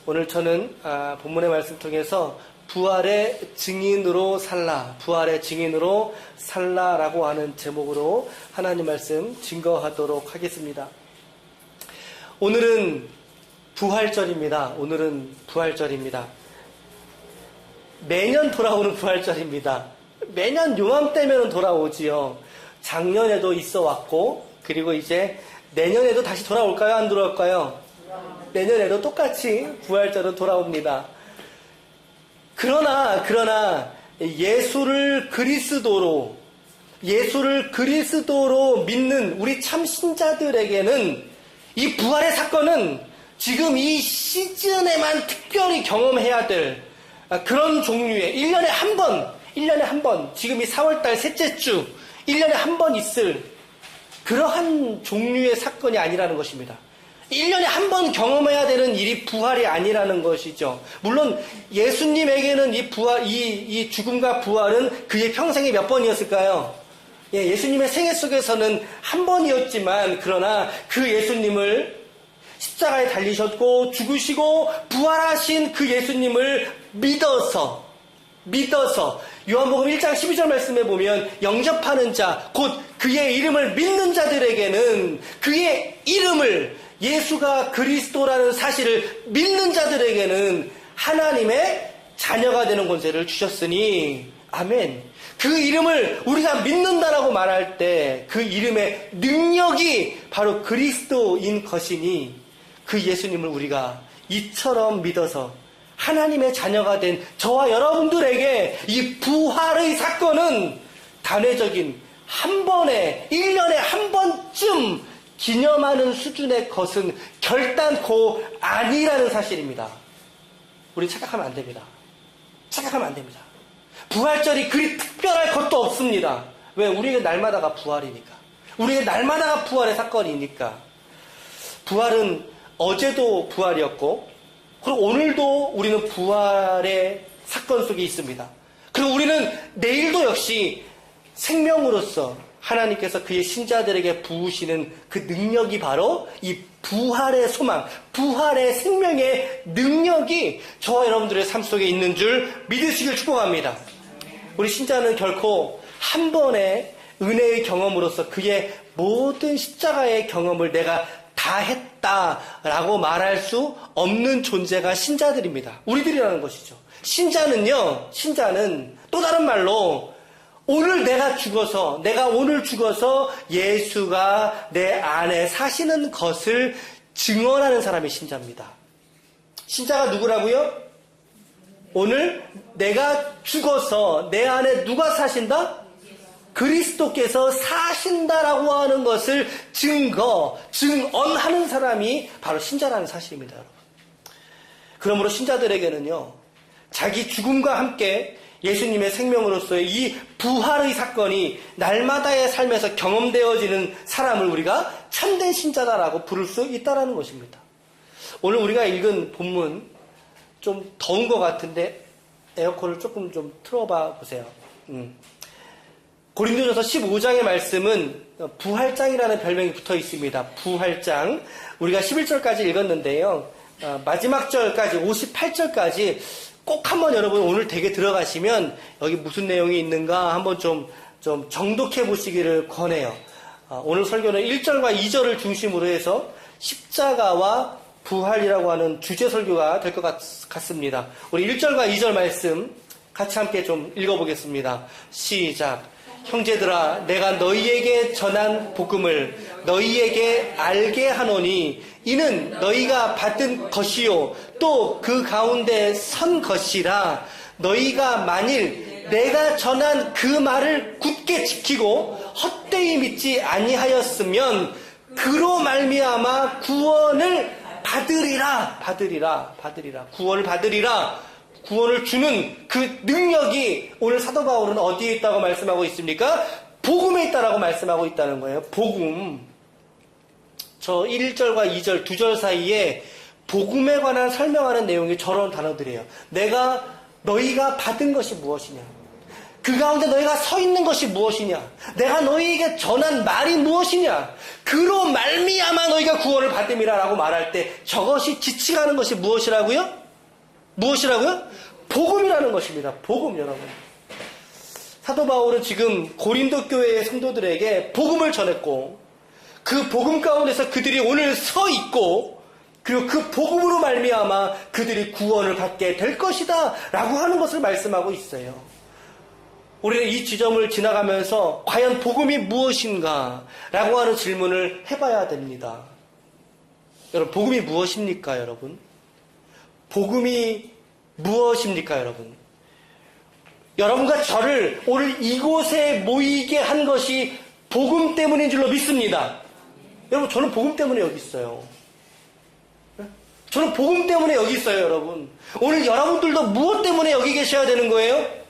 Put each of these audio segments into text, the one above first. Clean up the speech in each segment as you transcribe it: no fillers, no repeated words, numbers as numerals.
오늘 저는 본문의 말씀 통해서 부활의 증인으로 살라, 부활의 증인으로 살라라고 하는 제목으로 하나님 말씀 증거하도록 하겠습니다. 오늘은 부활절입니다. 오늘은 부활절입니다. 매년 돌아오는 부활절입니다. 매년 요맘때면 돌아오지요. 작년에도 있어 왔고, 그리고 이제 내년에도 다시 돌아올까요? 안 돌아올까요? 내년에도 똑같이 부활절은 돌아옵니다. 그러나 예수를 그리스도로 믿는 우리 참 신자들에게는 이 부활의 사건은 지금 이 시즌에만 특별히 경험해야 될 그런 종류의 1년에 한 번, 지금 이 4월달 셋째 주 1년에 한 번 있을 그러한 종류의 사건이 아니라는 것입니다. 1년에 한 번 경험해야 되는 일이 부활이 아니라는 것이죠. 물론 예수님에게는 이 죽음과 부활은 그의 평생에 몇 번이었을까요? 예수님의 생애 속에서는 한 번이었지만, 그러나 그 예수님을 십자가에 달리셨고 죽으시고 부활하신 그 예수님을 믿어서 요한복음 1장 12절 말씀에 보면 영접하는 자, 곧 그의 이름을 믿는 자들에게는 그의 이름을, 예수가 그리스도라는 사실을 믿는 자들에게는 하나님의 자녀가 되는 권세를 주셨으니, 아멘. 그 이름을 우리가 믿는다라고 말할 때 그 이름의 능력이 바로 그리스도인 것이니, 그 예수님을 우리가 이처럼 믿어서 하나님의 자녀가 된 저와 여러분들에게 이 부활의 사건은 단회적인 한 번에 1년에 한 번쯤 기념하는 수준의 것은 결단코 아니라는 사실입니다. 우리 착각하면 안 됩니다. 부활절이 그리 특별할 것도 없습니다. 왜? 우리에게 날마다가 부활이니까. 우리에게 날마다가 부활의 사건이니까. 부활은 어제도 부활이었고, 그리고 오늘도 우리는 부활의 사건 속에 있습니다. 그리고 우리는 내일도 역시 생명으로서 하나님께서 그의 신자들에게 부으시는 그 능력이 바로 이 부활의 소망, 부활의 생명의 능력이 저와 여러분들의 삶 속에 있는 줄 믿으시길 축복합니다. 우리 신자는 결코 한 번의 은혜의 경험으로서 그의 모든 십자가의 경험을 내가 다 했다라고 말할 수 없는 존재가 신자들입니다. 우리들이라는 것이죠. 신자는 또 다른 말로 내가 오늘 죽어서 예수가 내 안에 사시는 것을 증언하는 사람이 신자입니다. 신자가 누구라고요? 오늘 내가 죽어서 내 안에 누가 사신다? 그리스도께서 사신다라고 하는 것을 증언하는 사람이 바로 신자라는 사실입니다, 여러분. 그러므로 신자들에게는요, 자기 죽음과 함께 예수님의 생명으로서의 이 부활의 사건이 날마다의 삶에서 경험되어지는 사람을 우리가 참된 신자다라고 부를 수 있다는 것입니다. 오늘 우리가 읽은 본문 좀 더운 것 같은데 에어컨을 조금 좀 틀어봐 보세요. 고린도전서 15장의 말씀은 부활장이라는 별명이 붙어 있습니다. 부활장. 우리가 11절까지 읽었는데요. 마지막 절까지 58절까지 꼭 한번 여러분 오늘 댁에 들어가시면 여기 무슨 내용이 있는가 한번 좀 정독해 보시기를 권해요. 오늘 설교는 1절과 2절을 중심으로 해서 십자가와 부활이라고 하는 주제 설교가 될 것 같습니다. 우리 1절과 2절 말씀 같이 함께 좀 읽어보겠습니다. 시작. 형제들아, 내가 너희에게 전한 복음을 너희에게 알게 하노니 이는 너희가 받은 것이요 또 그 가운데 선 것이라. 너희가 만일 내가 전한 그 말을 굳게 지키고 헛되이 믿지 아니하였으면 그로 말미암아 구원을 받으리라. 구원을 받으리라. 구원을 주는 그 능력이 오늘 사도 바울은 어디에 있다고 말씀하고 있습니까? 복음에 있다라고 말씀하고 있다는 거예요. 복음. 저 1절과 2절, 2절 사이에 복음에 관한 설명하는 내용이 저런 단어들이에요. 너희가 받은 것이 무엇이냐? 그 가운데 너희가 서 있는 것이 무엇이냐? 내가 너희에게 전한 말이 무엇이냐? 그로 말미암아 너희가 구원을 받음이라 라고 말할 때 저것이 지칭하는 것이 무엇이라고요? 무엇이라고요? 복음이라는 것입니다. 복음, 여러분. 사도 바울은 지금 고린도 교회의 성도들에게 복음을 전했고 그 복음 가운데서 그들이 오늘 서 있고 그리고 그 복음으로 말미암아 그들이 구원을 받게 될 것이다 라고 하는 것을 말씀하고 있어요. 우리는 이 지점을 지나가면서 과연 복음이 무엇인가 라고 하는 질문을 해봐야 됩니다. 여러분, 복음이 무엇입니까, 여러분? 복음이 무엇입니까, 여러분? 여러분과 저를 오늘 이곳에 모이게 한 것이 복음 때문인 줄로 믿습니다. 여러분, 저는 복음 때문에 여기 있어요. 저는 복음 때문에 여기 있어요, 여러분. 오늘 여러분들도 무엇 때문에 여기 계셔야 되는 거예요?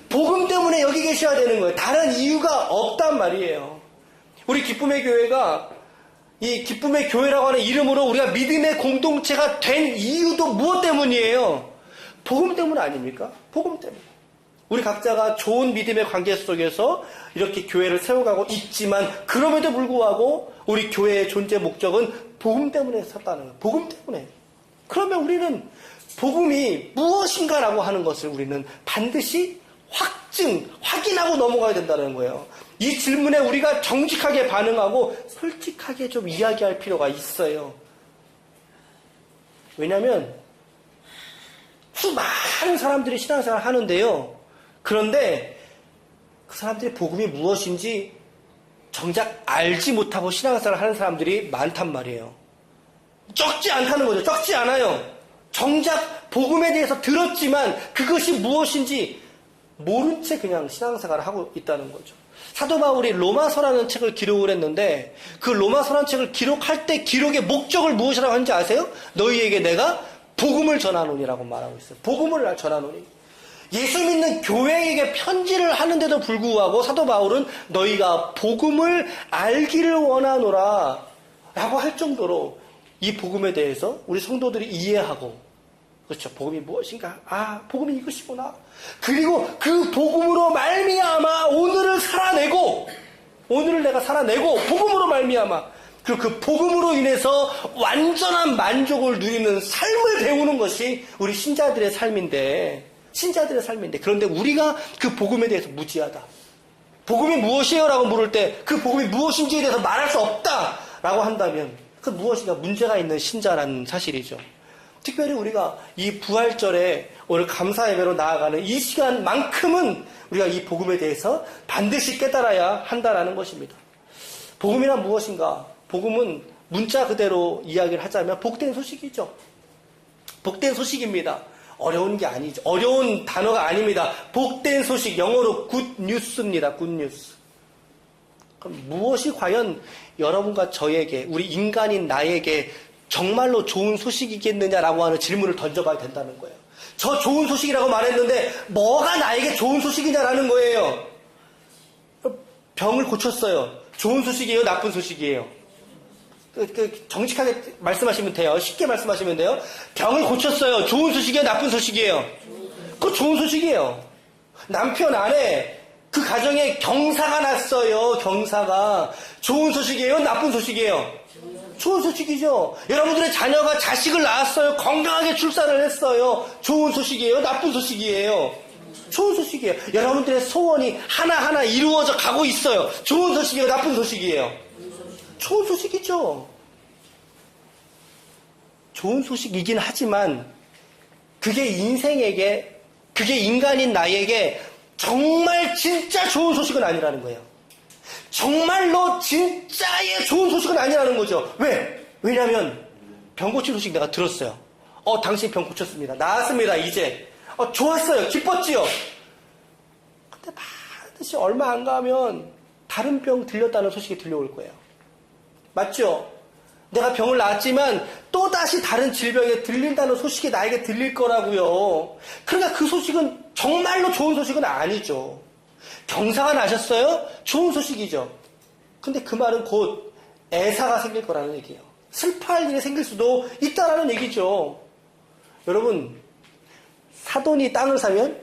복음 때문에 여기 계셔야 되는 거예요. 다른 이유가 없단 말이에요. 우리 기쁨의 교회가 이 기쁨의 교회라고 하는 이름으로 우리가 믿음의 공동체가 된 이유도 무엇 때문이에요? 복음 때문 아닙니까? 복음 때문. 우리 각자가 좋은 믿음의 관계 속에서 이렇게 교회를 세워가고 있지만 그럼에도 불구하고 우리 교회의 존재 목적은 복음 때문에 섰다는 거예요. 복음 때문에. 그러면 우리는 복음이 무엇인가라고 하는 것을 우리는 반드시 확인하고 넘어가야 된다는 거예요. 이 질문에 우리가 정직하게 반응하고 솔직하게 좀 이야기할 필요가 있어요. 왜냐하면 수많은 사람들이 신앙생활을 하는데요. 그런데 그 사람들이 복음이 무엇인지 정작 알지 못하고 신앙생활을 하는 사람들이 많단 말이에요. 적지 않다는 거죠. 적지 않아요. 정작 복음에 대해서 들었지만 그것이 무엇인지 모른 채 그냥 신앙생활을 하고 있다는 거죠. 사도 바울이 로마서라는 책을 기록을 했는데 그 로마서라는 책을 기록할 때 기록의 목적을 무엇이라고 하는지 아세요? 너희에게 내가 복음을 전하노니라고 말하고 있어요. 복음을 전하노니. 예수 믿는 교회에게 편지를 하는데도 불구하고 사도 바울은 너희가 복음을 알기를 원하노라 라고 할 정도로 이 복음에 대해서 우리 성도들이 이해하고 그렇죠. 복음이 무엇인가? 아, 복음이 이것이구나. 그리고 그 복음으로 말미암아 오늘을 살아내고 오늘을 내가 살아내고 복음으로 말미암아 그리고 그 복음으로 인해서 완전한 만족을 누리는 삶을 배우는 것이 우리 신자들의 삶인데 그런데 우리가 그 복음에 대해서 무지하다. 복음이 무엇이에요? 라고 물을 때 그 복음이 무엇인지에 대해서 말할 수 없다 라고 한다면 그 무엇인가 문제가 있는 신자라는 사실이죠. 특별히 우리가 이 부활절에 오늘 감사 예배로 나아가는 이 시간만큼은 우리가 이 복음에 대해서 반드시 깨달아야 한다라는 것입니다. 복음이란 무엇인가? 복음은 문자 그대로 이야기를 하자면 복된 소식이죠. 복된 소식입니다. 어려운 게 아니죠. 어려운 단어가 아닙니다. 복된 소식, 영어로 굿뉴스입니다. 굿뉴스. 그럼 무엇이 과연 여러분과 저에게, 우리 인간인 나에게 정말로 좋은 소식이겠느냐라고 하는 질문을 던져봐야 된다는 거예요. 저 좋은 소식이라고 말했는데 뭐가 나에게 좋은 소식이냐라는 거예요. 병을 고쳤어요. 좋은 소식이에요? 나쁜 소식이에요? 정직하게 말씀하시면 돼요. 쉽게 말씀하시면 돼요. 병을 고쳤어요. 좋은 소식이에요? 나쁜 소식이에요? 그거 좋은 소식이에요. 남편, 아내, 그 가정에 경사가 났어요. 경사가. 좋은 소식이에요? 나쁜 소식이에요? 좋은 소식이죠. 여러분들의 자녀가 자식을 낳았어요. 건강하게 출산을 했어요. 좋은 소식이에요? 나쁜 소식이에요? 좋은 소식이에요. 여러분들의 소원이 하나하나 이루어져 가고 있어요. 좋은 소식이에요? 나쁜 소식이에요? 좋은 소식이죠. 좋은 소식이긴 하지만 그게 인생에게, 그게 인간인 나에게 정말 진짜 좋은 소식은 아니라는 거예요. 정말로 진짜의 좋은 소식은 아니라는 거죠. 왜? 왜냐하면 병 고친 소식 내가 들었어요. 당신 병 고쳤습니다. 나았습니다. 이제. 좋았어요. 기뻤지요. 근데 반드시 얼마 안 가면 다른 병 들렸다는 소식이 들려올 거예요. 맞죠? 내가 병을 낳았지만 또다시 다른 질병에 들린다는 소식이 나에게 들릴 거라고요. 그러니까 그 소식은 정말로 좋은 소식은 아니죠. 경사가 나셨어요? 좋은 소식이죠. 근데 그 말은 곧 애사가 생길 거라는 얘기예요. 슬퍼할 일이 생길 수도 있다라는 얘기죠. 여러분, 사돈이 땅을 사면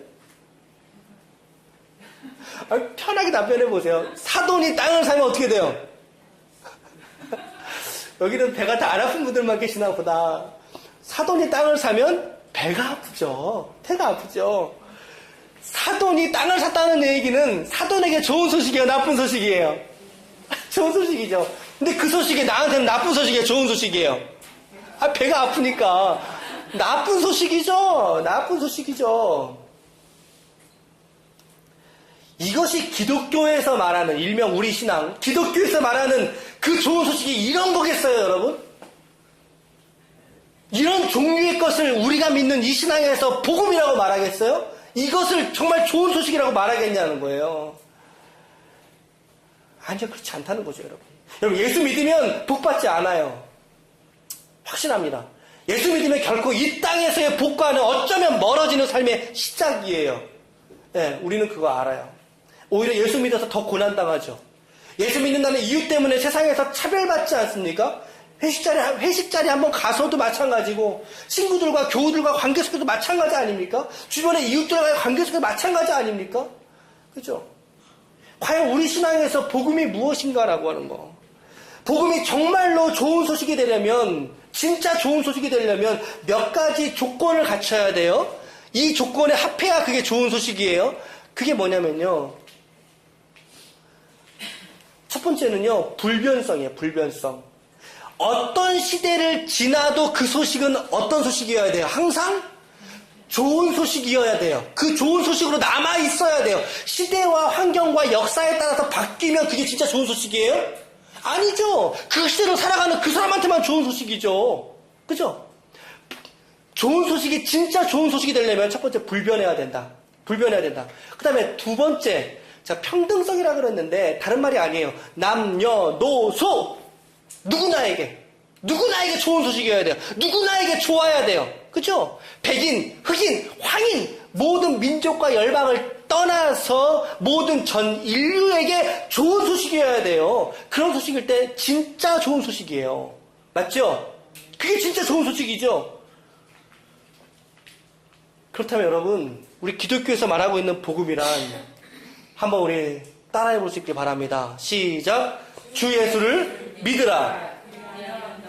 편하게 답변해 보세요. 사돈이 땅을 사면 어떻게 돼요? 여기는 배가 다 안 아픈 분들만 계시나 보다. 사돈이 땅을 사면 배가 아프죠. 태가 아프죠. 사돈이 땅을 샀다는 얘기는 사돈에게 좋은 소식이에요, 나쁜 소식이에요? 좋은 소식이죠. 근데 그 소식이 나한테는 나쁜 소식이에요, 좋은 소식이에요? 배가 아프니까 나쁜 소식이죠. 나쁜 소식이죠. 이것이 기독교에서 말하는, 일명 우리 신앙, 기독교에서 말하는 그 좋은 소식이 이런 거겠어요, 여러분? 이런 종류의 것을 우리가 믿는 이 신앙에서 복음이라고 말하겠어요? 이것을 정말 좋은 소식이라고 말하겠냐는 거예요. 아니요, 그렇지 않다는 거죠, 여러분. 여러분, 예수 믿으면 복 받지 않아요. 확신합니다. 예수 믿으면 결코 이 땅에서의 복과는 어쩌면 멀어지는 삶의 시작이에요. 네, 우리는 그거 알아요. 오히려 예수 믿어서 더 고난당하죠. 예수 믿는다는 이유 때문에 세상에서 차별받지 않습니까? 회식 자리 한번 가서도 마찬가지고, 친구들과 교우들과 관계 속에도 마찬가지 아닙니까? 주변의 이웃들과의 관계 속에도 마찬가지 아닙니까? 그죠? 과연 우리 신앙에서 복음이 무엇인가라고 하는 거. 복음이 정말로 좋은 소식이 되려면, 진짜 좋은 소식이 되려면 몇 가지 조건을 갖춰야 돼요. 이 조건에 합해야 그게 좋은 소식이에요. 그게 뭐냐면요. 첫 번째는요, 불변성이에요, 불변성. 어떤 시대를 지나도 그 소식은 어떤 소식이어야 돼요? 항상 좋은 소식이어야 돼요. 그 좋은 소식으로 남아 있어야 돼요. 시대와 환경과 역사에 따라서 바뀌면 그게 진짜 좋은 소식이에요? 아니죠. 그 시대로 살아가는 그 사람한테만 좋은 소식이죠. 그죠? 좋은 소식이 진짜 좋은 소식이 되려면 첫 번째 불변해야 된다. 불변해야 된다. 그 다음에 두 번째, 자, 평등성이라 그랬는데 다른 말이 아니에요. 남녀노소 누구나에게 좋은 소식이어야 돼요. 누구나에게 좋아야 돼요. 그죠? 백인, 흑인, 황인 모든 민족과 열방을 떠나서 모든 전 인류에게 좋은 소식이어야 돼요. 그런 소식일 때 진짜 좋은 소식이에요. 맞죠? 그게 진짜 좋은 소식이죠. 그렇다면 여러분, 우리 기독교에서 말하고 있는 복음이란 한번 우리 따라해 볼 수 있길 바랍니다. 시작. 주 예수를 믿으라.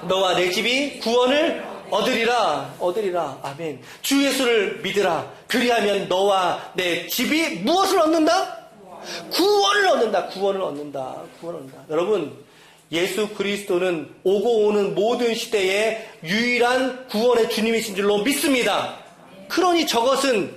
너와 내 집이 구원을 얻으리라. 아멘. 주 예수를 믿으라. 그리하면 너와 내 집이 무엇을 얻는다? 구원을 얻는다. 여러분, 예수 그리스도는 오고 오는 모든 시대에 유일한 구원의 주님이신 줄로 믿습니다. 그러니 저것은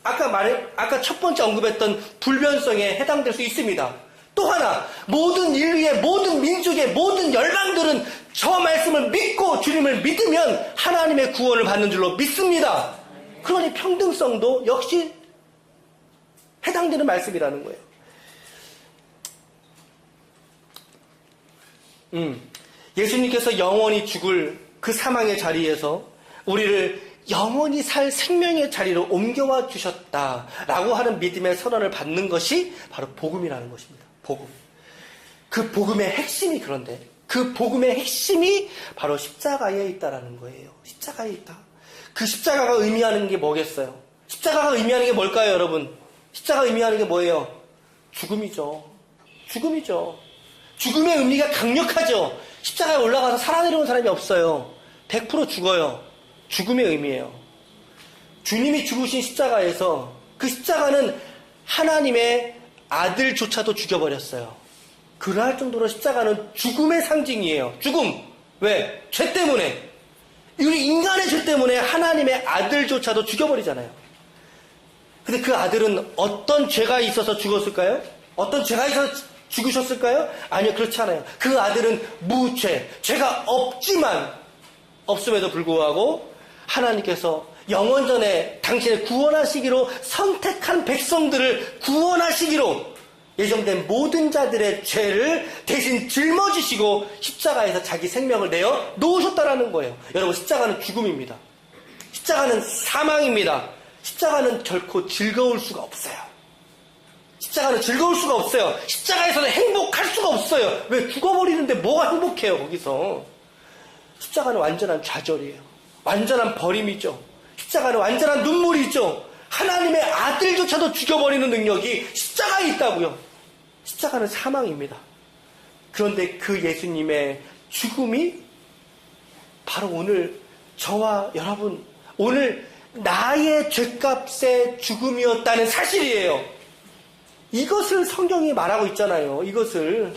아까 첫 번째 언급했던 불변성에 해당될 수 있습니다. 또 하나, 모든 인류의, 모든 민족의, 모든 열방들은 저 말씀을 믿고 주님을 믿으면 하나님의 구원을 받는 줄로 믿습니다. 그러니 평등성도 역시 해당되는 말씀이라는 거예요. 예수님께서 영원히 죽을 그 사망의 자리에서 우리를 영원히 살 생명의 자리로 옮겨와 주셨다라고 하는 믿음의 선언을 받는 것이 바로 복음이라는 것입니다. 복음. 그 복음의 핵심이 그런데 그 복음의 핵심이 바로 십자가에 있다라는 거예요. 십자가에 있다. 그 십자가가 의미하는 게 뭐겠어요? 십자가가 의미하는 게 뭘까요, 여러분? 십자가가 의미하는 게 뭐예요? 죽음이죠. 죽음의 의미가 강력하죠. 십자가에 올라가서 살아내려온 사람이 없어요. 100% 죽어요. 죽음의 의미예요. 주님이 죽으신 십자가에서 그 십자가는 하나님의 아들조차도 죽여버렸어요. 그러할 정도로 십자가는 죽음의 상징이에요. 죽음. 왜? 죄 때문에. 우리 인간의 죄 때문에 하나님의 아들조차도 죽여버리잖아요. 근데 그 아들은 어떤 죄가 있어서 죽었을까요? 어떤 죄가 있어서 죽으셨을까요? 아니요, 그렇지 않아요. 그 아들은 무죄, 죄가 없음에도 불구하고 하나님께서 영원전에 당신을 구원하시기로 선택한 백성들을 구원하시기로 예정된 모든 자들의 죄를 대신 짊어지시고 십자가에서 자기 생명을 내어 놓으셨다라는 거예요. 여러분, 십자가는 죽음입니다. 십자가는 사망입니다. 십자가는 결코 즐거울 수가 없어요. 십자가에서는 행복할 수가 없어요. 왜? 죽어버리는데 뭐가 행복해요, 거기서. 십자가는 완전한 좌절이에요. 완전한 버림이죠. 십자가는 완전한 눈물이죠. 하나님의 아들조차도 죽여버리는 능력이 십자가에 있다고요. 십자가는 사망입니다. 그런데 그 예수님의 죽음이 바로 오늘 저와 여러분, 오늘 나의 죄값의 죽음이었다는 사실이에요. 이것을 성경이 말하고 있잖아요. 이것을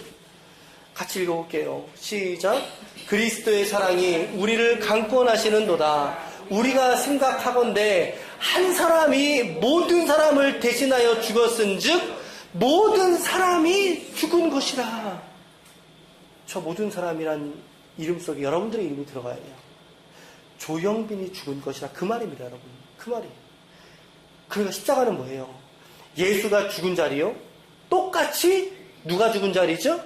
같이 읽어볼게요. 시작. 그리스도의 사랑이 우리를 강권하시는도다. 우리가 생각하건대 한 사람이 모든 사람을 대신하여 죽었은즉 모든 사람이 죽은 것이라. 저 모든 사람이란 이름 속에 여러분들의 이름이 들어가야 돼요. 조영빈이 죽은 것이라 그 말입니다, 여러분. 그 말이에요. 그러니까 십자가는 뭐예요? 예수가 죽은 자리요? 똑같이 누가 죽은 자리죠?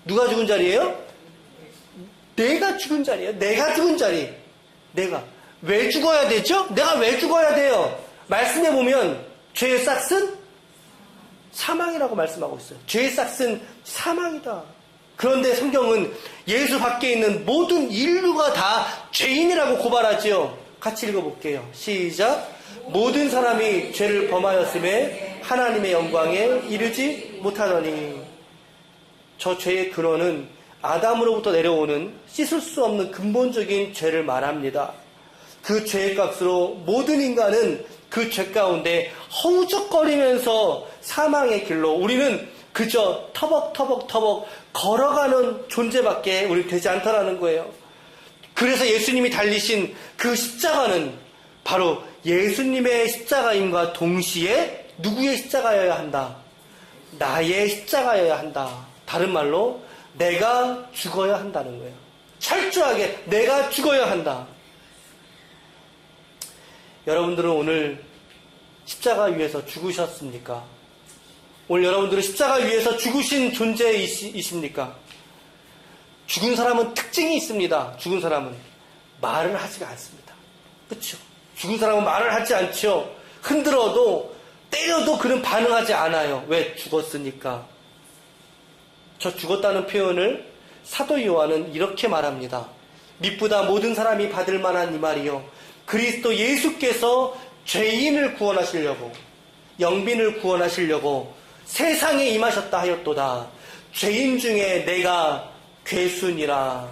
누가 죽은 자리예요? 내가 죽은 자리예요. 내가 죽은 자리. 내가. 왜 죽어야 되죠? 내가 왜 죽어야 돼요? 말씀해 보면 죄의 싹은 사망이라고 말씀하고 있어요. 죄의 싹은 사망이다. 그런데 성경은 예수 밖에 있는 모든 인류가 다 죄인이라고 고발하지요. 같이 읽어볼게요. 시작. 모든 사람이 죄를 범하였음에 하나님의 영광에 이르지 못하더니. 저 죄의 근원은 아담으로부터 내려오는 씻을 수 없는 근본적인 죄를 말합니다. 그 죄의 값으로 모든 인간은 그 죄 가운데 허우적거리면서 사망의 길로 우리는 그저 터벅터벅 걸어가는 존재밖에 우리 되지 않다라는 거예요. 그래서 예수님이 달리신 그 십자가는 바로 예수님의 십자가임과 동시에 누구의 십자가여야 한다? 나의 십자가여야 한다. 다른 말로 내가 죽어야 한다는 거예요. 철저하게 내가 죽어야 한다. 여러분들은 오늘 십자가 위에서 죽으셨습니까? 오늘 여러분들은 십자가 위에서 죽으신 존재이십니까? 죽은 사람은 특징이 있습니다. 죽은 사람은 말을 하지가 않습니다. 그렇죠? 죽은 사람은 말을 하지 않죠. 흔들어도 때려도 그는 반응하지 않아요. 왜? 죽었으니까. 저 죽었다는 표현을 사도 요한은 이렇게 말합니다. 미쁘다 모든 사람이 받을 만한 이 말이요. 그리스도 예수께서 죄인을 구원하시려고 영빈을 구원하시려고 세상에 임하셨다 하였도다. 죄인 중에 내가 괴순이라.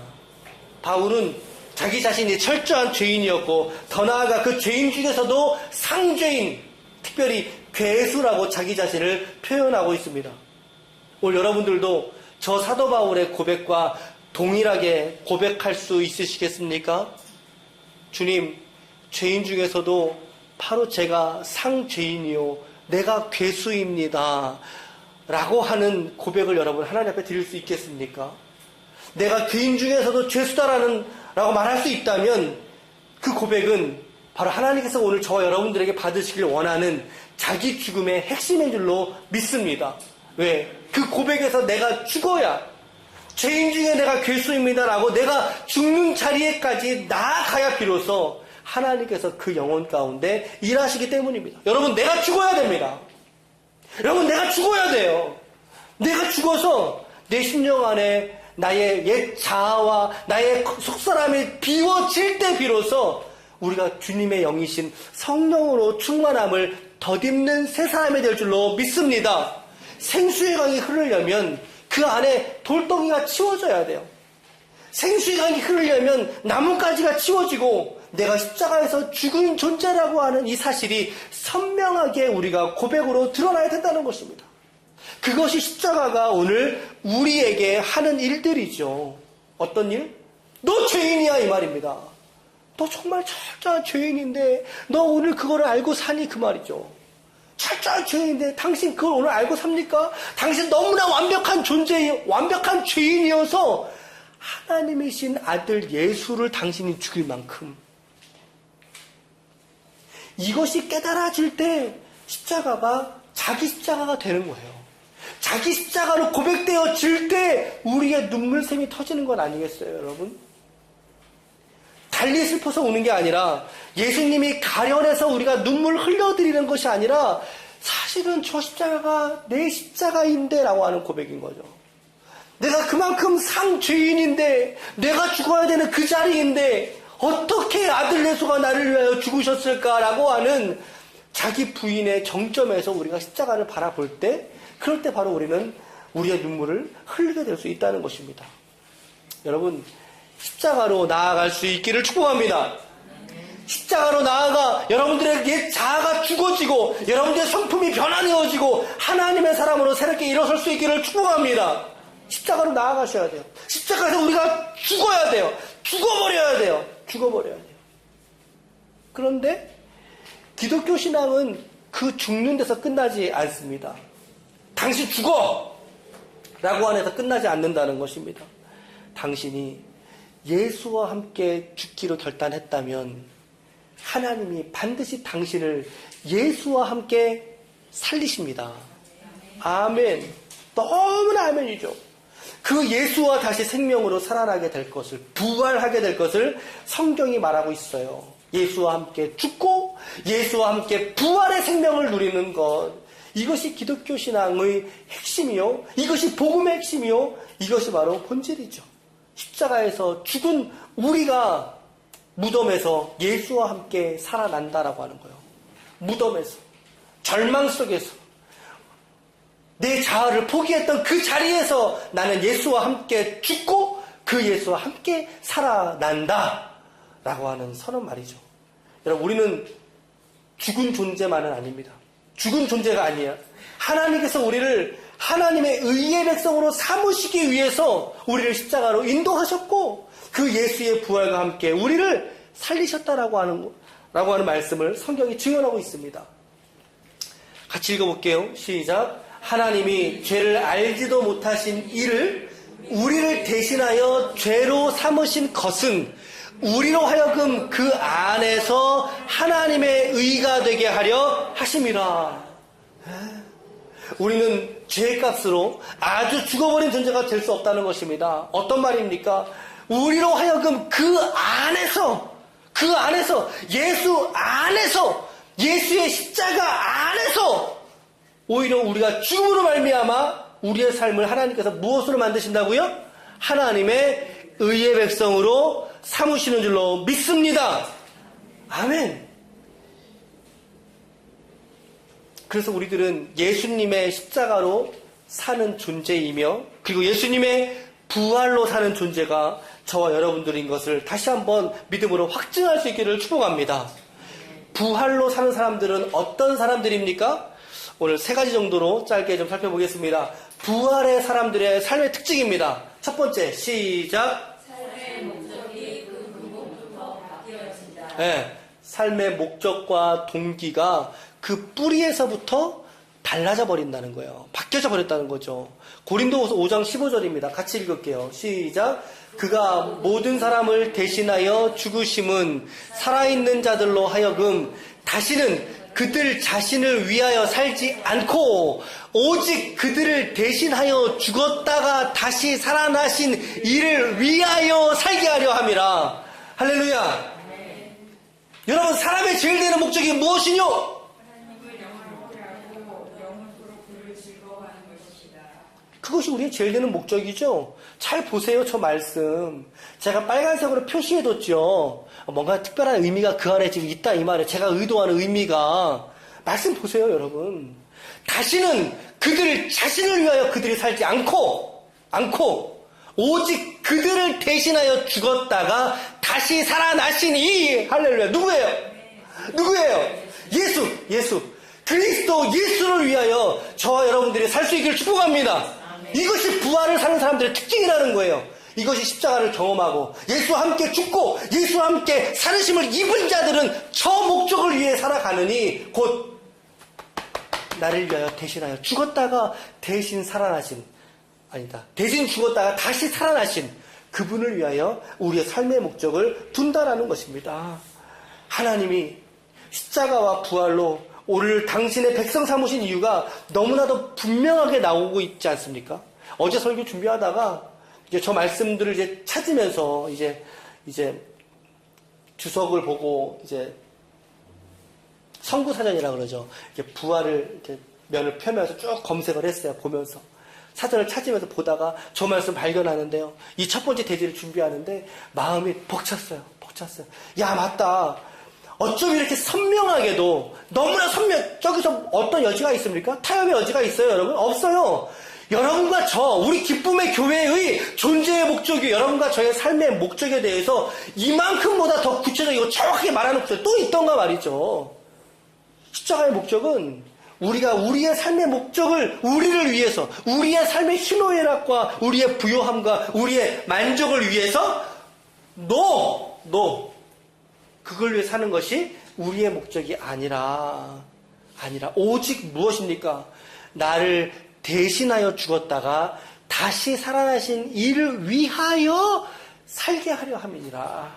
바울은 자기 자신이 철저한 죄인이었고 더 나아가 그 죄인 중에서도 상죄인, 특별히 괴수라고 자기 자신을 표현하고 있습니다. 오늘 여러분들도 저 사도 바울의 고백과 동일하게 고백할 수 있으시겠습니까? 주님, 죄인 중에서도 바로 제가 상죄인이요 내가 괴수입니다 라고 하는 고백을 여러분 하나님 앞에 드릴 수 있겠습니까? 내가 죄인 중에서도 죄수다라고 말할 수 있다면 그 고백은 바로 하나님께서 오늘 저와 여러분들에게 받으시길 원하는 자기 죽음의 핵심인 줄로 믿습니다. 왜? 그 고백에서 내가 죽어야, 죄인 중에 내가 괴수입니다 라고 내가 죽는 자리에까지 나아가야 비로소 하나님께서 그 영혼 가운데 일하시기 때문입니다. 여러분, 내가 죽어야 됩니다. 여러분, 내가 죽어야 돼요. 내가 죽어서 내 심령 안에 나의 옛 자아와 나의 속사람이 비워질 때 비로소 우리가 주님의 영이신 성령으로 충만함을 덧입는 새 사람이 될 줄로 믿습니다. 생수의 강이 흐르려면 그 안에 돌덩이가 치워져야 돼요. 생수의 강이 흐르려면 나뭇가지가 치워지고 내가 십자가에서 죽은 존재라고 하는 이 사실이 선명하게 우리가 고백으로 드러나야 된다는 것입니다. 그것이 십자가가 오늘 우리에게 하는 일들이죠. 어떤 일? 너 죄인이야 이 말입니다. 너 정말 철저한 죄인인데 너 오늘 그거를 알고 사니 그 말이죠. 철저한 죄인인데 당신 그걸 오늘 알고 삽니까? 당신 너무나 완벽한 존재예요. 완벽한 죄인이어서 하나님이신 아들 예수를 당신이 죽일 만큼 이것이 깨달아질 때 십자가가 자기 십자가가 되는 거예요. 자기 십자가로 고백되어질 때 우리의 눈물샘이 터지는 건 아니겠어요, 여러분? 달리 슬퍼서 우는 게 아니라 예수님이 가련해서 우리가 눈물 흘려드리는 것이 아니라 사실은 저 십자가가 내 십자가인데 라고 하는 고백인 거죠. 내가 그만큼 상죄인인데 내가 죽어야 되는 그 자리인데 어떻게 아들 예수가 나를 위하여 죽으셨을까라고 하는 자기 부인의 정점에서 우리가 십자가를 바라볼 때, 그럴 때 바로 우리는 우리의 눈물을 흘리게 될 수 있다는 것입니다. 여러분, 십자가로 나아갈 수 있기를 축복합니다. 십자가로 나아가 여러분들의 옛 자아가 죽어지고 여러분들의 성품이 변화되어지고 하나님의 사람으로 새롭게 일어설 수 있기를 축복합니다. 십자가로 나아가셔야 돼요. 십자가에서 우리가 죽어야 돼요. 죽어버려야 돼요. 죽어버려야 돼요. 그런데 기독교 신앙은 그 죽는 데서 끝나지 않습니다. 당신 죽어! 라고 안에서 끝나지 않는다는 것입니다. 당신이 예수와 함께 죽기로 결단했다면 하나님이 반드시 당신을 예수와 함께 살리십니다. 아멘. 너무나 아멘이죠. 그 예수와 다시 생명으로 살아나게 될 것을, 부활하게 될 것을 성경이 말하고 있어요. 예수와 함께 죽고 예수와 함께 부활의 생명을 누리는 것. 이것이 기독교 신앙의 핵심이요. 이것이 복음의 핵심이요. 이것이 바로 본질이죠. 십자가에서 죽은 우리가 무덤에서 예수와 함께 살아난다라고 하는 거예요. 무덤에서, 절망 속에서, 내 자아를 포기했던 그 자리에서 나는 예수와 함께 죽고 그 예수와 함께 살아난다 라고 하는 선언 말이죠. 여러분, 우리는 죽은 존재만은 아닙니다. 죽은 존재가 아니야. 하나님께서 우리를 하나님의 의의 백성으로 삼으시기 위해서 우리를 십자가로 인도하셨고 그 예수의 부활과 함께 우리를 살리셨다라고 하는 말씀을 성경이 증언하고 있습니다. 같이 읽어볼게요. 시작. 하나님이 죄를 알지도 못하신 이를 우리를 대신하여 죄로 삼으신 것은 우리로 하여금 그 안에서 하나님의 의가 되게 하려 하심이라. 우리는 죄값으로 아주 죽어버린 존재가 될 수 없다는 것입니다. 어떤 말입니까? 우리로 하여금 그 안에서 예수 안에서 예수의 십자가 안에서 오히려 우리가 죽음으로 말미암아 우리의 삶을 하나님께서 무엇으로 만드신다고요? 하나님의 의의 백성으로 삼으시는 줄로 믿습니다. 아멘. 그래서 우리들은 예수님의 십자가로 사는 존재이며 그리고 예수님의 부활로 사는 존재가 저와 여러분들인 것을 다시 한번 믿음으로 확증할 수 있기를 축복합니다. 부활로 사는 사람들은 어떤 사람들입니까? 오늘 3가지 정도로 짧게 좀 살펴보겠습니다. 부활의 사람들의 삶의 특징입니다. 첫 번째, 시작. 삶의 목적이 그 근본부터 바뀌어진다. 네, 삶의 목적과 동기가 그 뿌리에서부터 달라져 버린다는 거예요. 바뀌어져 버렸다는 거죠. 고린도후서 5장 15절입니다. 같이 읽을게요. 시작. 그가 모든 사람을 대신하여 죽으심은 살아있는 자들로 하여금 다시는 그들 자신을 위하여 살지 않고 오직 그들을 대신하여 죽었다가 다시 살아나신 이를 위하여 살게 하려 함이라. 할렐루야. 네. 여러분, 사람의 제일 되는 목적이 무엇이뇨? 하나님을 영원하게 하고 영원토록 그를 즐거워하는 것이다. 그것이 우리의 제일 되는 목적이죠. 잘 보세요, 저 말씀. 제가 빨간색으로 표시해뒀죠. 뭔가 특별한 의미가 그 안에 지금 있다 이 말이에요. 제가 의도하는 의미가. 말씀 보세요, 여러분. 다시는 그들 자신을 위하여 그들이 살지 않고 오직 그들을 대신하여 죽었다가 다시 살아나신 이 할렐루야. 누구예요? 예수. 그리스도 예수를 위하여 저와 여러분들이 살 수 있기를 축복합니다. 이것이 부활을 사는 사람들의 특징이라는 거예요. 이것이 십자가를 경험하고 예수와 함께 죽고 예수와 함께 살으심을 입은 자들은 저 목적을 위해 살아가느니 곧 나를 위하여 대신하여 죽었다가 대신 죽었다가 다시 살아나신 그분을 위하여 우리의 삶의 목적을 둔다라는 것입니다. 하나님이 십자가와 부활로 우리를 당신의 백성 삼으신 이유가 너무나도 분명하게 나오고 있지 않습니까? 어제 설교 준비하다가 이제 저 말씀들을 이제 찾으면서 이제 주석을 보고 이제 성구사전이라 그러죠. 이렇게 부활을 이렇게 면을 펴면서 쭉 검색을 했어요. 보면서 사전을 찾으면서 보다가 저 말씀 발견하는데요. 이 첫 번째 대지를 준비하는데 마음이 벅찼어요. 야, 맞다. 어쩜 이렇게 선명하게도 너무나 저기서 어떤 여지가 있습니까? 타협의 여지가 있어요, 여러분? 없어요. 여러분과 우리 기쁨의 교회의 존재의 목적이 여러분과 저의 삶의 목적에 대해서 이만큼보다 더 구체적이고 정확하게 말하는 것도 또 있던가 말이죠. 십자가의 목적은 우리가 우리의 삶의 목적을 우리를 위해서, 우리의 삶의 희노애락과 우리의 부요함과 우리의 만족을 위해서 그걸 위해 사는 것이 우리의 목적이 아니라 오직 무엇입니까? 나를 대신하여 죽었다가 다시 살아나신 이를 위하여 살게 하려 함이니라.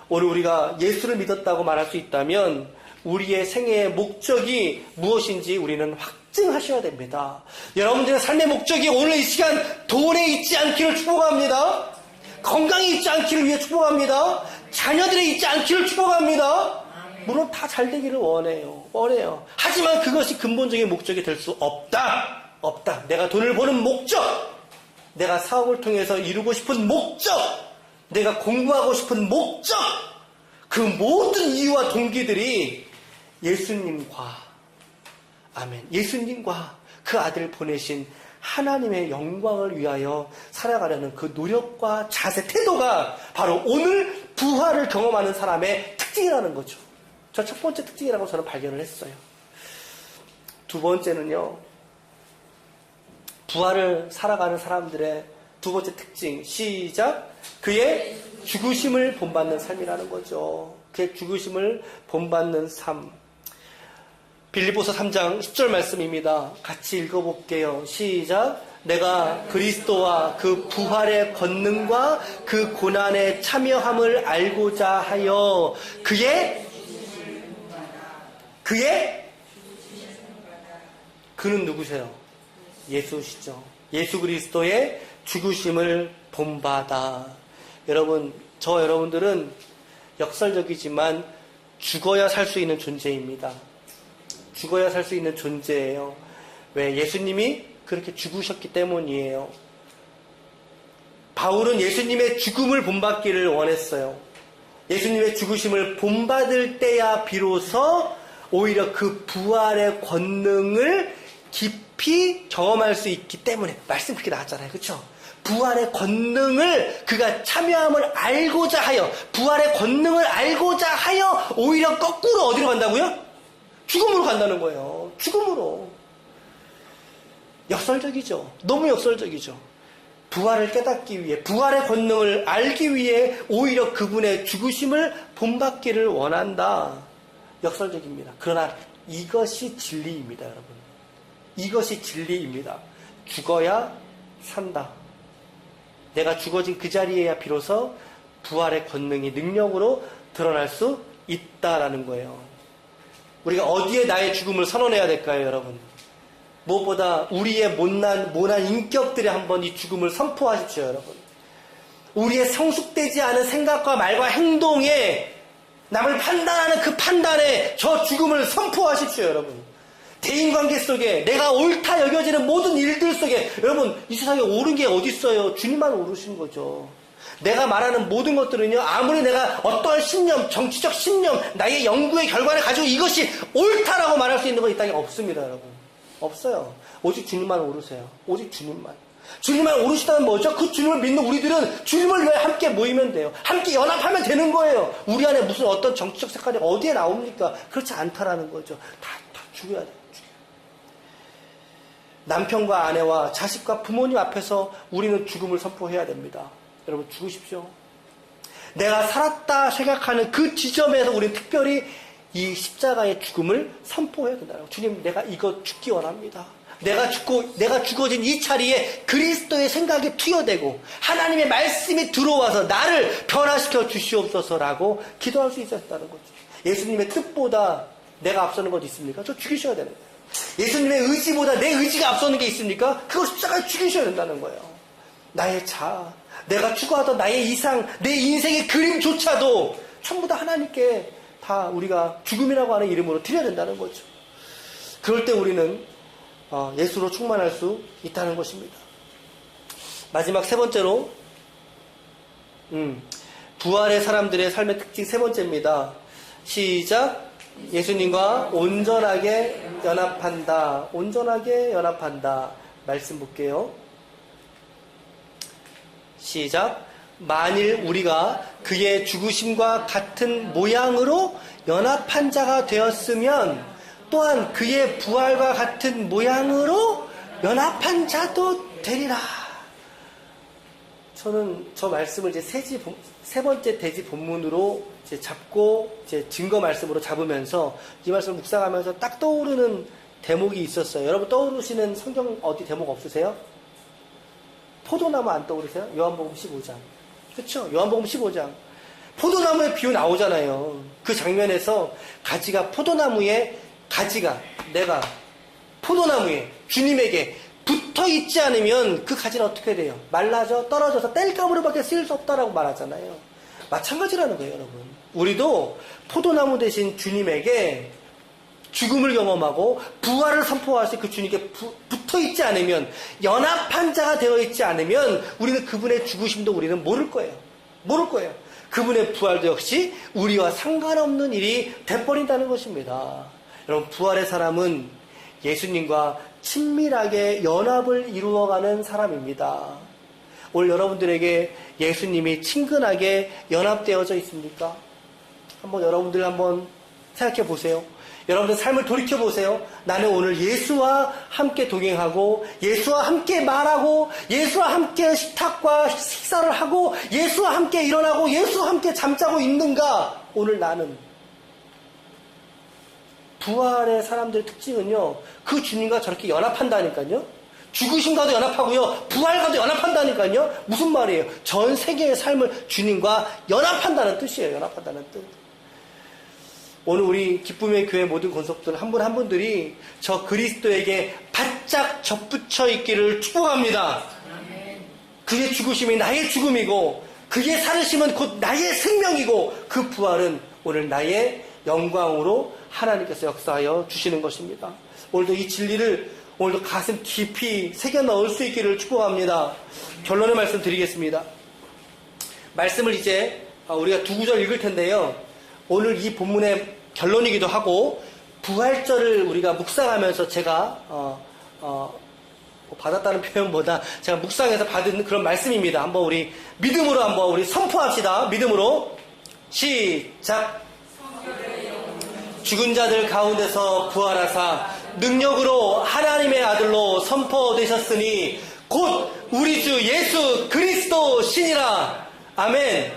오늘 우리가 예수를 믿었다고 말할 수 있다면 우리의 생애의 목적이 무엇인지 우리는 확증하셔야 됩니다. 여러분들의 삶의 목적이 오늘 이 시간 돈에 있지 않기를 축복합니다. 건강에 있지 않기를 위해 축복합니다. 자녀들이 있지 않기를 축복합니다. 물론 다 잘 되기를 원해요. 하지만 그것이 근본적인 목적이 될 수 없다. 내가 돈을 버는 목적, 내가 사업을 통해서 이루고 싶은 목적, 내가 공부하고 싶은 목적, 그 모든 이유와 동기들이 예수님과 그 아들을 보내신 하나님의 영광을 위하여 살아가려는 그 노력과 자세, 태도가 바로 오늘 부활을 경험하는 사람의 특징이라는 거죠. 저 첫 번째 특징이라고 저는 발견을 했어요. 두 번째는요, 부활을 살아가는 사람들의 두 번째 특징, 시작! 그의 죽으심을 본받는 삶이라는 거죠. 그의 죽으심을 본받는 삶. 빌립보서 3장 10절 말씀입니다. 같이 읽어볼게요. 시작! 내가 그리스도와 그 부활의 권능과 그 고난의 참여함을 알고자 하여 그는 누구세요? 예수시죠. 예수 그리스도의 죽으심을 본받아. 여러분, 여러분들은 역설적이지만 죽어야 살 수 있는 존재입니다. 죽어야 살 수 있는 존재예요. 왜? 예수님이 그렇게 죽으셨기 때문이에요. 바울은 예수님의 죽음을 본받기를 원했어요. 예수님의 죽으심을 본받을 때야 비로소 오히려 그 부활의 권능을 깊이 경험할 수 있기 때문에, 말씀 그렇게 나왔잖아요. 그렇죠? 부활의 권능을 그가 참여함을 알고자 하여, 부활의 권능을 알고자 하여 오히려 거꾸로 어디로 간다고요? 죽음으로 간다는 거예요. 죽음으로. 역설적이죠. 너무 역설적이죠. 부활을 깨닫기 위해, 부활의 권능을 알기 위해 오히려 그분의 죽으심을 본받기를 원한다. 역설적입니다. 그러나 이것이 진리입니다, 여러분. 이것이 진리입니다. 죽어야 산다. 내가 죽어진 그 자리에야 비로소 부활의 권능이 능력으로 드러날 수 있다라는 거예요. 우리가 어디에 나의 죽음을 선언해야 될까요, 여러분? 무엇보다 우리의 모난 인격들이 한번 이 죽음을 선포하십시오, 여러분. 우리의 성숙되지 않은 생각과 말과 행동에, 남을 판단하는 그 판단에 저 죽음을 선포하십시오, 여러분. 대인관계 속에 내가 옳다 여겨지는 모든 일들 속에, 여러분, 이 세상에 옳은 게 어디 있어요? 주님만 옳으신 거죠. 내가 말하는 모든 것들은요, 아무리 내가 어떠한 신념, 정치적 신념, 나의 연구의 결과를 가지고 이것이 옳다라고 말할 수 있는 건 이 땅에 없습니다, 여러분. 없어요. 오직 주님만 오르세요. 오직 주님만. 주님만 오르시다는 뭐죠? 그 주님을 믿는 우리들은 주님을 위해 함께 모이면 돼요. 함께 연합하면 되는 거예요. 우리 안에 무슨 어떤 정치적 색깔이 어디에 나옵니까? 그렇지 않다라는 거죠. 다 죽여야 돼요. 남편과 아내와 자식과 부모님 앞에서 우리는 죽음을 선포해야 됩니다. 여러분, 죽으십시오. 내가 살았다 생각하는 그 지점에서 우리는 특별히 이 십자가의 죽음을 선포해야 된다고. 주님, 내가 이거 죽기 원합니다. 내가 죽어진 이 자리에 그리스도의 생각이 투여되고 하나님의 말씀이 들어와서 나를 변화시켜 주시옵소서라고 기도할 수 있었다는 거죠. 예수님의 뜻보다 내가 앞서는 것 있습니까? 저 죽이셔야 되는 거예요. 예수님의 의지보다 내 의지가 앞서는 게 있습니까? 그걸 십자가에 죽이셔야 된다는 거예요. 나의 자아, 내가 추구하던 나의 이상, 내 인생의 그림조차도 전부 다 하나님께 다 우리가 죽음이라고 하는 이름으로 드려야 된다는 거죠. 그럴 때 우리는 예수로 충만할 수 있다는 것입니다. 마지막 세 번째로 부활의 사람들의 삶의 특징 세 번째입니다. 시작. 예수님과 온전하게 연합한다. 온전하게 연합한다. 말씀 볼게요. 시작. 만일 우리가 그의 죽으심과 같은 모양으로 연합한 자가 되었으면 또한 그의 부활과 같은 모양으로 연합한 자도 되리라. 저는 저 말씀을 이제 세 번째 대지 본문으로 이제 잡고 이제 증거 말씀으로 잡으면서 이 말씀을 묵상하면서 딱 떠오르는 대목이 있었어요. 여러분 떠오르시는 성경 어디 대목 없으세요? 포도나무 안 떠오르세요? 요한복음 15장. 그렇죠? 요한복음 15장. 포도나무에 비유 나오잖아요. 그 장면에서 가지가 포도나무에 가지가 내가 포도나무에 주님에게 붙어 있지 않으면 그 가지는 어떻게 돼요? 말라져 떨어져서 땔감으로밖에 쓰일 수 없다라고 말하잖아요. 마찬가지라는 거예요, 여러분. 우리도 포도나무 대신 주님에게 죽음을 경험하고 부활을 선포할 때 그 주님께 붙어 있지 않으면, 연합한 자가 되어 있지 않으면 우리는 그분의 죽으심도 우리는 모를 거예요. 모를 거예요. 그분의 부활도 역시 우리와 상관없는 일이 돼버린다는 것입니다. 여러분, 부활의 사람은 예수님과 친밀하게 연합을 이루어가는 사람입니다. 오늘 여러분들에게 예수님이 친근하게 연합되어져 있습니까? 여러분들 한번 생각해 보세요. 여러분들 삶을 돌이켜 보세요. 나는 오늘 예수와 함께 동행하고, 예수와 함께 말하고, 예수와 함께 식탁과 식사를 하고, 예수와 함께 일어나고, 예수와 함께 잠자고 있는가? 오늘 나는. 부활의 사람들의 특징은요, 그 주님과 저렇게 연합한다니까요. 죽으심과도 연합하고요, 부활과도 연합한다니까요. 무슨 말이에요? 전 세계의 삶을 주님과 연합한다는 뜻이에요. 연합한다는 뜻. 오늘 우리 기쁨의 교회 모든 권속들 한 분 한 분들이 저 그리스도에게 바짝 접붙여 있기를 축복합니다. 그의 죽으심이 나의 죽음이고, 그의 살으심은 곧 나의 생명이고, 그 부활은 오늘 나의 영광으로 하나님께서 역사하여 주시는 것입니다. 오늘도 이 진리를 오늘도 가슴 깊이 새겨 넣을 수 있기를 축복합니다. 결론의 말씀 드리겠습니다. 말씀을 이제 우리가 두 구절 읽을 텐데요. 오늘 이 본문의 결론이기도 하고, 부활절을 우리가 묵상하면서 제가 받았다는 표현보다 제가 묵상해서 받은 그런 말씀입니다. 한번 우리 믿음으로 한번 우리 선포합시다. 믿음으로 시작. 죽은 자들 가운데서 부활하사 능력으로 하나님의 아들로 선포되셨으니 곧 우리 주 예수 그리스도 신이라. 아멘.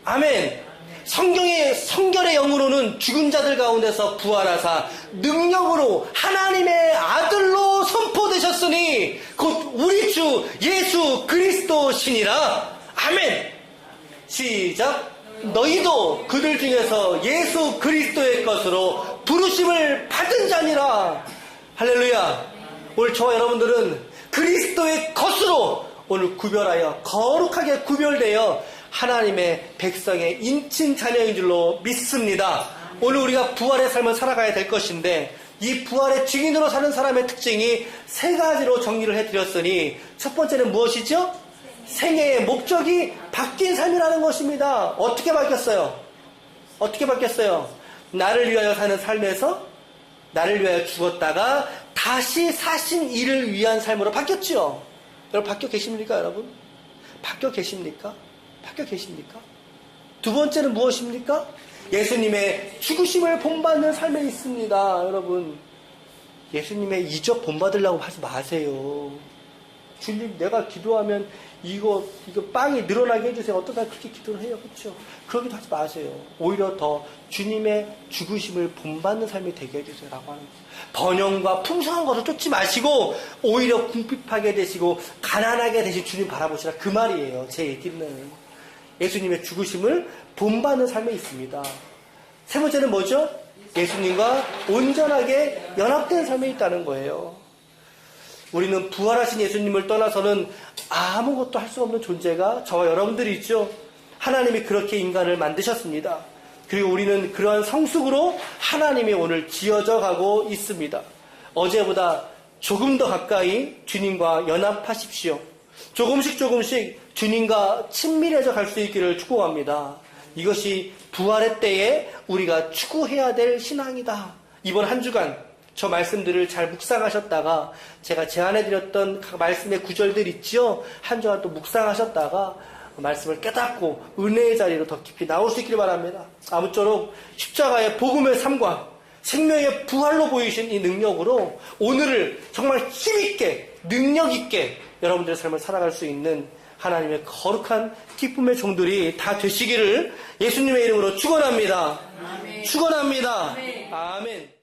아멘. 성결의 영으로는 죽은 자들 가운데서 부활하사 능력으로 하나님의 아들로 선포되셨으니 곧 우리 주 예수 그리스도 신이라. 아멘. 시작. 너희도 그들 중에서 예수 그리스도의 것으로 부르심을 받은 자니라. 할렐루야. 오늘 저와 여러분들은 그리스도의 것으로 오늘 구별하여 거룩하게 구별되어 하나님의 백성의 인친 자녀인 줄로 믿습니다. 오늘 우리가 부활의 삶을 살아가야 될 것인데, 이 부활의 증인으로 사는 사람의 특징이 세 가지로 정리를 해드렸으니, 첫 번째는 무엇이죠? 생애의 목적이 바뀐 삶이라는 것입니다. 어떻게 바뀌었어요? 어떻게 바뀌었어요? 나를 위하여 사는 삶에서 나를 위하여 죽었다가 다시 사신 이를 위한 삶으로 바뀌었죠. 여러분 바뀌어 계십니까, 여러분? 바뀌어 계십니까? 바뀌어 계십니까? 두 번째는 무엇입니까? 예수님의 죽으심을 본받는 삶에 있습니다. 여러분, 예수님의 이적 본받으려고 하지 마세요. 주님, 내가 기도하면 이거 빵이 늘어나게 해주세요. 어떤 사람 그렇게 기도를 해요. 그렇죠? 그러기도 하지 마세요. 오히려 더 주님의 죽으심을 본받는 삶이 되게 해주세요. 라고 하는 거예요. 번영과 풍성한 것을 쫓지 마시고 오히려 궁핍하게 되시고 가난하게 되신 주님 바라보시라. 그 말이에요. 제 얘기는. 예수님의 죽으심을 본받는 삶에 있습니다. 세 번째는 뭐죠? 예수님과 온전하게 연합된 삶에 있다는 거예요. 우리는 부활하신 예수님을 떠나서는 아무것도 할 수 없는 존재가 저와 여러분들이 있죠. 하나님이 그렇게 인간을 만드셨습니다. 그리고 우리는 그러한 성숙으로 하나님이 오늘 지어져 가고 있습니다. 어제보다 조금 더 가까이 주님과 연합하십시오. 조금씩 주님과 친밀해져 갈 수 있기를 축복합니다. 이것이 부활의 때에 우리가 추구해야 될 신앙이다. 이번 한 주간 저 말씀들을 잘 묵상하셨다가 제가 제안해드렸던 각 말씀의 구절들 있지요. 한 주간 또 묵상하셨다가 말씀을 깨닫고 은혜의 자리로 더 깊이 나올 수 있길 바랍니다. 아무쪼록 십자가의 복음의 삶과 생명의 부활로 보이신 이 능력으로 오늘을 정말 힘있게 능력있게 여러분들의 삶을 살아갈 수 있는 하나님의 거룩한 기쁨의 종들이 다 되시기를 예수님의 이름으로 축원합니다. 축원합니다. 아멘.